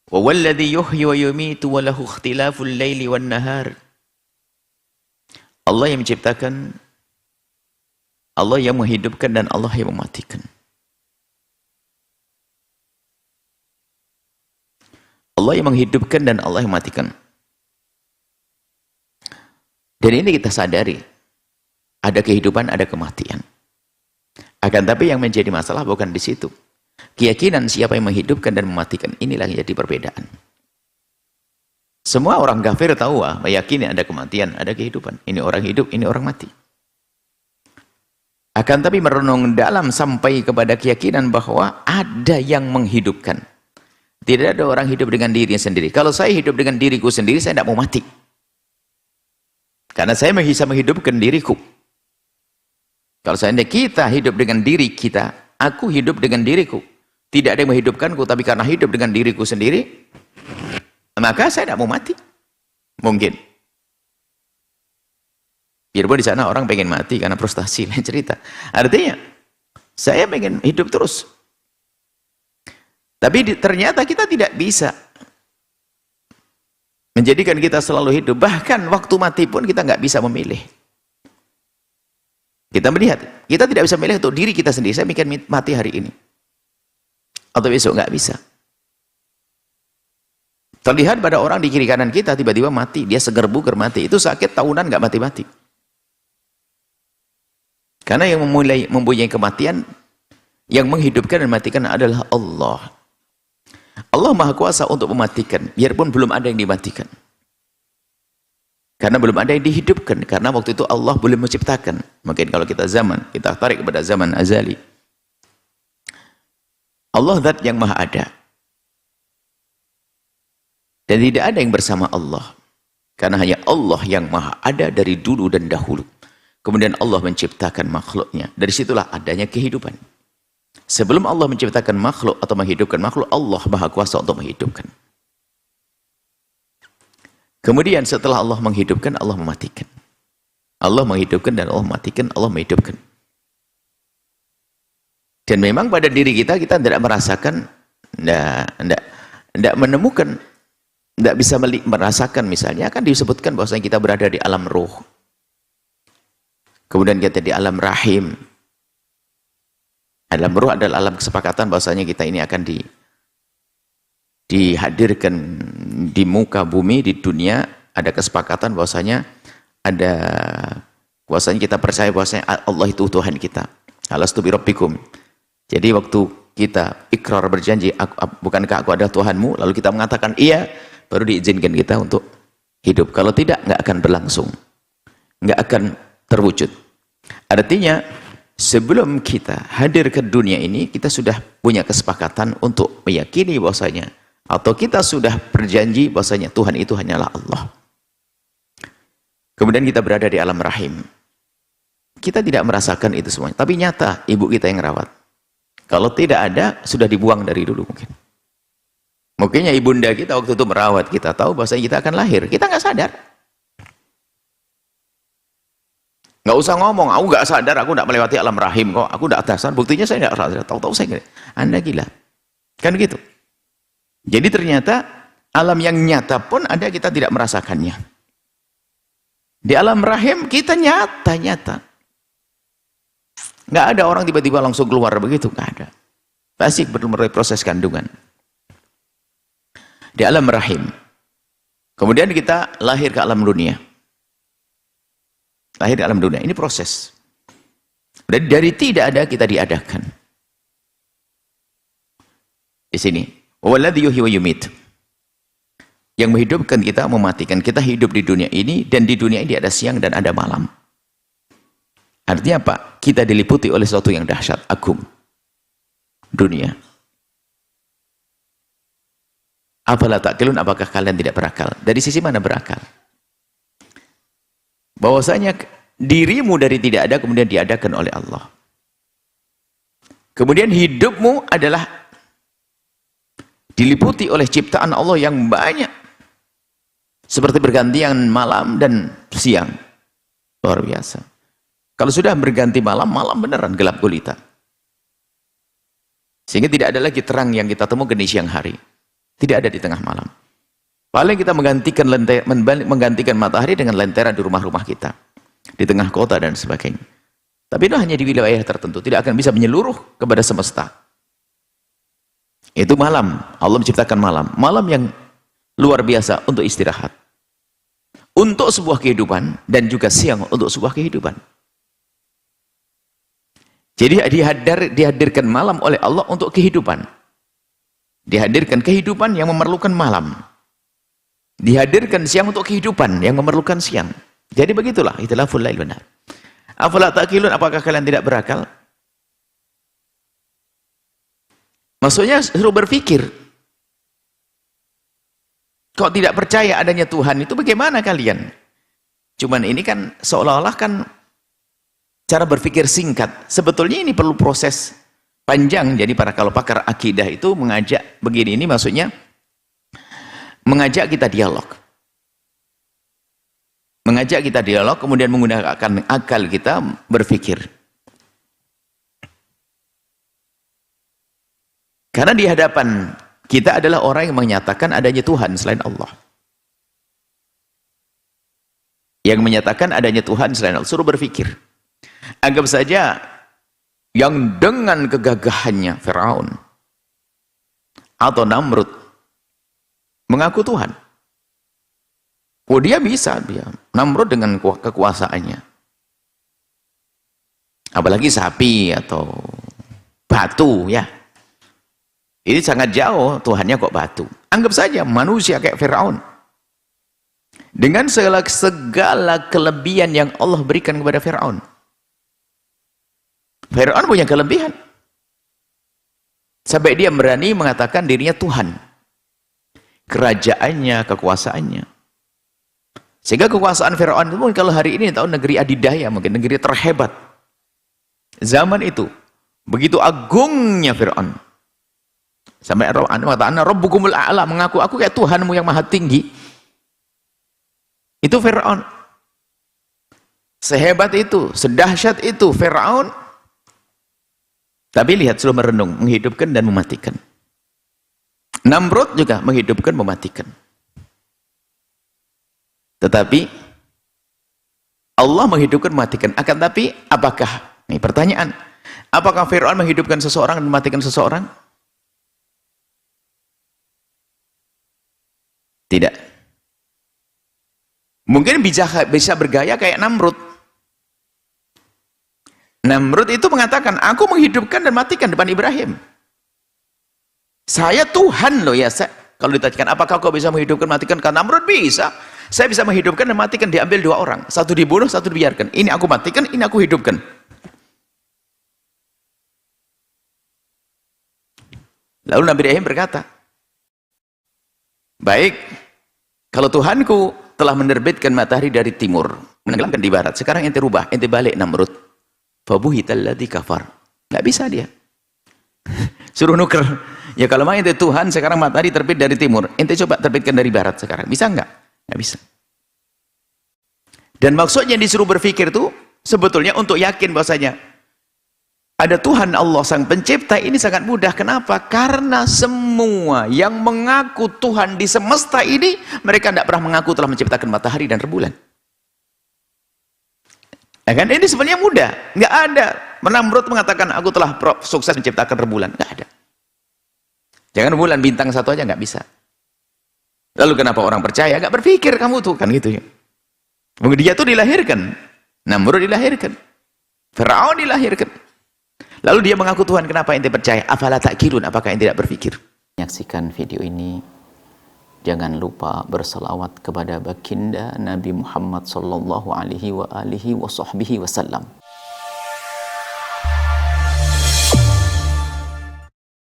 Wa walladhi yuhyi wa yumitu wa lahu ikhtilaful laili wan nahar. Allah yang menciptakan, Allah yang menghidupkan, dan Allah yang mematikan. Allah yang menghidupkan dan Allah yang mematikan. Dan ini kita sadari, ada kehidupan, ada kematian. Akan tapi yang menjadi masalah bukan di situ. Keyakinan siapa yang menghidupkan dan mematikan, inilah yang jadi perbedaan. Semua orang kafir tahu, meyakini ada kematian, ada kehidupan. Ini orang hidup, ini orang mati. Akan tapi merenung dalam sampai kepada keyakinan bahwa ada yang menghidupkan. Tidak ada orang hidup dengan dirinya sendiri. Kalau saya hidup dengan diriku sendiri, saya tidak mau mati. Karena saya bisa menghidupkan diriku. Kalau seandainya kita hidup dengan diri kita, aku hidup dengan diriku. Tidak ada yang menghidupkanku, tapi karena hidup dengan diriku sendiri, maka saya tidak mau mati. Mungkin. Biarpun di sana orang pengen mati karena frustasi, lain cerita. Artinya, saya pengen hidup terus. Tapi ternyata kita tidak bisa menjadikan kita selalu hidup. Bahkan waktu mati pun kita nggak bisa memilih. Kita melihat, kita tidak bisa memilih untuk diri kita sendiri. Saya mikir mati hari ini. Atau besok, nggak bisa. Terlihat pada orang di kiri kanan kita, tiba-tiba mati. Dia seger buger mati. Itu sakit tahunan nggak mati-mati. Karena yang mempunyai kematian, yang menghidupkan dan mematikan adalah Allah. Allah Maha Kuasa untuk mematikan, biarpun belum ada yang dimatikan. Karena belum ada yang dihidupkan, karena waktu itu Allah boleh menciptakan. Mungkin kalau kita tarik kepada zaman azali. Allah zat yang maha ada. Dan tidak ada yang bersama Allah. Karena hanya Allah yang maha ada dari dulu dan dahulu. Kemudian Allah menciptakan makhluknya. Dari situlah adanya kehidupan. Sebelum Allah menciptakan makhluk atau menghidupkan makhluk, Allah Maha Kuasa untuk menghidupkan. Kemudian setelah Allah menghidupkan, Allah mematikan. Allah menghidupkan dan Allah mematikan, Allah menghidupkan. Dan memang pada diri kita tidak merasakan, tidak menemukan, tidak bisa merasakan. Misalnya akan disebutkan bahwasanya kita berada di alam ruh. Kemudian kita di alam rahim. Alam ruh adalah alam kesepakatan bahwasanya kita ini akan dihadirkan di muka bumi, di dunia. Ada kesepakatan bahwasanya kita percaya bahwasanya Allah itu Tuhan kita. Alastu bi rabbikum. Jadi waktu kita ikrar berjanji, bukankah aku adalah Tuhanmu? Lalu kita mengatakan iya, baru diizinkan kita untuk hidup. Kalau tidak, nggak akan berlangsung. Nggak akan terwujud. Artinya, sebelum kita hadir ke dunia ini, kita sudah punya kesepakatan untuk meyakini bahwasanya, atau kita sudah berjanji bahwasanya Tuhan itu hanyalah Allah. Kemudian kita berada di alam rahim. Kita tidak merasakan itu semuanya, tapi nyata ibu kita yang rawat. Kalau tidak ada, sudah dibuang dari dulu mungkin. Mungkinnya ibunda kita waktu itu merawat kita, tahu bahwasanya kita akan lahir. Kita nggak sadar. Nggak usah ngomong, aku nggak sadar, aku nggak melewati alam rahim kok. Aku nggak dasar, buktinya saya nggak sadar. Tahu-tahu saya gini, Anda gila. Kan gitu. Jadi ternyata alam yang nyata pun ada, kita tidak merasakannya. Di alam rahim kita nyata-nyata. Nggak ada orang tiba-tiba langsung keluar begitu, nggak ada. Pasti melalui proses kandungan. Di alam rahim. Kemudian kita lahir ke alam dunia. Lahir di alam dunia. Ini proses. Dari tidak ada kita diadakan. Di sini. Walladzi yuhyi wa yumiit. Yang menghidupkan kita, mematikan. Kita hidup di dunia ini, dan di dunia ini ada siang dan ada malam. Artinya apa? Kita diliputi oleh sesuatu yang dahsyat, agung. Dunia. Afala ta'qilun, apakah kalian tidak berakal? Dari sisi mana berakal? Bahwasanya dirimu dari tidak ada kemudian diadakan oleh Allah. Kemudian hidupmu adalah diliputi oleh ciptaan Allah yang banyak. Seperti bergantian malam dan siang. Luar biasa. Kalau sudah berganti malam, malam beneran gelap gulita. Sehingga tidak ada lagi terang yang kita temukan di siang hari. Tidak ada di tengah malam. Paling kita menggantikan matahari dengan lentera di rumah-rumah kita, di tengah kota dan sebagainya. Tapi itu hanya di wilayah tertentu, tidak akan bisa menyeluruh kepada semesta. Itu malam, Allah menciptakan malam. Malam yang luar biasa untuk istirahat, untuk sebuah kehidupan, dan juga siang untuk sebuah kehidupan. Jadi dihadirkan malam oleh Allah untuk kehidupan. Dihadirkan kehidupan yang memerlukan malam. Dihadirkan siang untuk kehidupan yang memerlukan siang. Jadi begitulah, itulah full lail benar. Afala ta'qilun, apakah kalian tidak berakal? Maksudnya suruh berpikir. Kok tidak percaya adanya Tuhan itu bagaimana kalian? Cuman ini kan seolah-olah kan cara berpikir singkat. Sebetulnya ini perlu proses panjang. Jadi kalau pakar akidah itu mengajak begini, ini maksudnya mengajak kita dialog. Mengajak kita dialog, kemudian menggunakan akal kita berpikir. Karena di hadapan kita adalah orang yang menyatakan adanya Tuhan selain Allah. Yang menyatakan adanya Tuhan selain Allah. Suruh berpikir. Anggap saja yang dengan kegagahannya Firaun atau Namrud mengaku Tuhan. Oh, dia bisa, Namrud dengan kekuasaannya. Apalagi sapi atau batu, ya. Ini sangat jauh, Tuhannya kok batu. Anggap saja manusia kayak Firaun. Dengan segala kelebihan yang Allah berikan kepada Firaun. Firaun punya kelebihan. Sampai dia berani mengatakan dirinya Tuhan. Kerajaannya, kekuasaannya. Sehingga kekuasaan Firaun itu mungkin kalau hari ini tahu negeri adidaya, mungkin negeri terhebat. Zaman itu, begitu agungnya Firaun. Sampai Allah mengatakan, Rabbukumul a'la, mengaku aku kayak Tuhanmu yang maha tinggi. Itu Firaun. Sehebat itu, sedahsyat itu Firaun. Tapi lihat, sudah merenung, menghidupkan dan mematikan. Namrud juga menghidupkan, mematikan. Tetapi Allah menghidupkan, mematikan. Akan tapi, apakah, ini pertanyaan, apakah Firaun menghidupkan seseorang dan mematikan seseorang? Tidak. Mungkin bisa bergaya kayak Namrud. Namrud itu mengatakan, aku menghidupkan dan matikan depan Ibrahim. Saya Tuhan loh ya. Kalau ditanyakan, apakah kau bisa menghidupkan, matikan? Karena Namrud bisa. Saya bisa menghidupkan dan matikan, diambil dua orang. Satu dibunuh, satu dibiarkan. Ini aku matikan, ini aku hidupkan. Lalu Nabi Ibrahim berkata, baik, kalau Tuhanku telah menerbitkan matahari dari timur, menenggelamkan di barat, sekarang ente rubah, ente balik Namrud. Fabuhitalladzi kafar. Nggak bisa dia. Suruh nuker. Ya kalau mau ente Tuhan, sekarang matahari terbit dari timur, ente coba terbitkan dari barat sekarang. Bisa nggak? Nggak bisa. Dan maksudnya disuruh berpikir itu sebetulnya untuk yakin bahwasanya ada Tuhan Allah Sang Pencipta ini sangat mudah. Kenapa? Karena semua yang mengaku Tuhan di semesta ini, mereka tidak pernah mengaku telah menciptakan matahari dan rembulan. Ya kan? Ini sebenarnya mudah. Nggak ada. Namrud mengatakan, aku telah sukses menciptakan rembulan. Nggak ada. Jangan rembulan, bintang satu aja nggak bisa. Lalu kenapa orang percaya? Nggak berpikir kamu tuh. Kan gitu ya. Dia tuh dilahirkan. Namrud dilahirkan. Firaun dilahirkan. Lalu dia mengaku Tuhan, kenapa ente percaya? Afala ta'qilun, apakah ente tidak berpikir? Menyaksikan video ini, jangan lupa berselawat kepada baginda Nabi Muhammad sallallahu alaihi wa alihi wa sahbihi wasallam.